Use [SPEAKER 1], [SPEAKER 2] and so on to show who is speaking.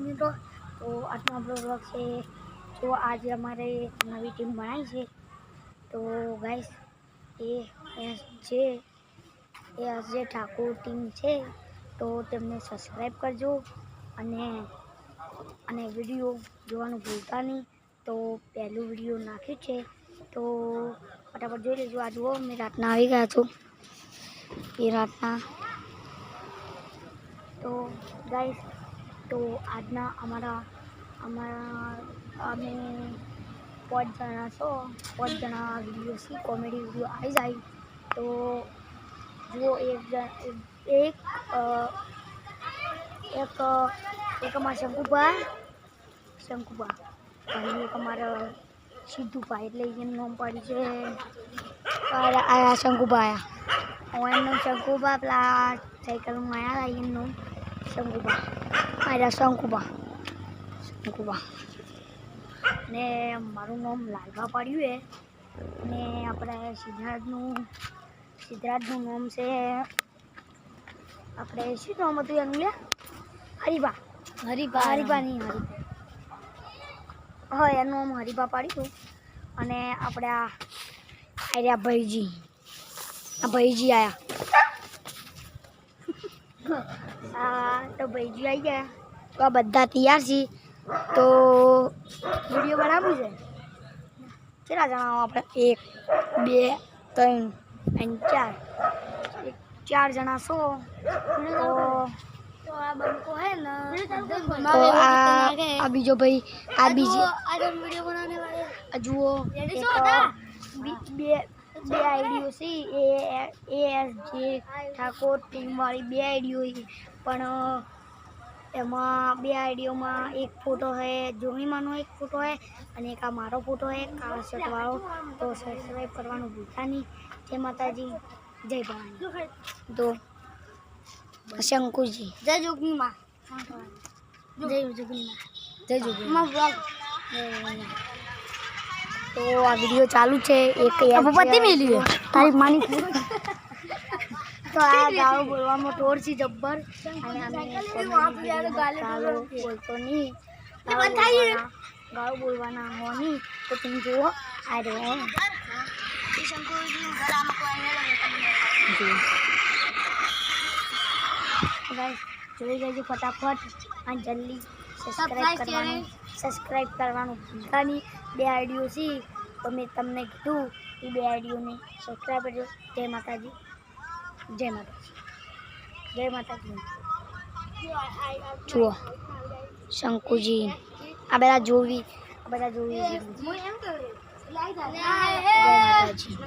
[SPEAKER 1] મિત્રો તો આજનો આપણો બ્લોગ છે તો આજે અમારે નવી ટીમ બનાવી છે તો ગાઈસ એ જે ઠાકોર ટીમ છે તો તેમને સબસ્ક્રાઈબ કરજો અને વિડીયો જોવાનું ભૂલતા નહીં તો પહેલું વિડીયો નાખ્યું છે તો ફટાફટ જોઈ લેજો આ જુઓ મેં રાતના આવી ગયા છું એ રાતના તો ગાઈસ તો આજના અમે 5 જણા છો 5 જણા વિડીયો છે કોમેડી વિડીયો આવી જાય તો જુઓ એક અમારા શંકુબા અને એક અમારા સિદ્ધુભાઈ એટલે એનું નામ પડી છે આયા શંકુબા આયા એમનું શંકુબા પેલા સાયકલમાં આવ્યા હતા એમનું શંકુબા ને મારું નામ લાલભા પડ્યું છે ને આપણે સિદ્ધરાજનું નામ છે આપણે શું નામ હતું એનું લે હરિભા નહીં હા એનું નામ હરિભા પાડ્યું અને આપણે આ ભાઈજી આયા તો ભાઈજી આવી ગયા તો આ બધા તૈયાર છે તો વિડીયો બનાવવું છે કેટલા જણા આપણે 1 2 3 અને 4 જણા છો તો આ બંકો હે ને તો આ બીજો ભાઈ આ બીજી વિડીયો બનાવને વાળે જુઓ બે આઈડીઓ છે ASJ ઠાકોર ટીમ વાળી 2 આઈડીઓ પણ એમાં 2 આઈડીઓમાં એક ફોટો હે જોમીમાનો એક ફોટો હે અને એક આ મારો ફોટો હે કાળા શર્ટ વાળો તો સબસ્ક્રાઈબ કરવાનું ભૂલતા નહીં જય માતાજી જય ભવાની તો શંકુજી જય જોગીમાં તો આ વિડીયો ચાલુ છે એક તારી માની તો આ ગાળો બોલવામાં ટોર છે જબ્બર અને અમે ગાળો બોલતો નહીં ગાળો બોલવાના હો નહીં તો તમે જુઓ આ રહ્યો જોઈ લેજો ફટાફટ અને જલ્દી સબસ્ક્રાઈબ કરવાનું ભૂલતા નહીં 2 આઈડીઓ છે તો મેં તમને કીધું એ 2 આઈડીઓને સબસ્ક્રાઈબ કરજો જય માતાજી જુઓ શંકુજી આ બધા જોવી જય માતાજી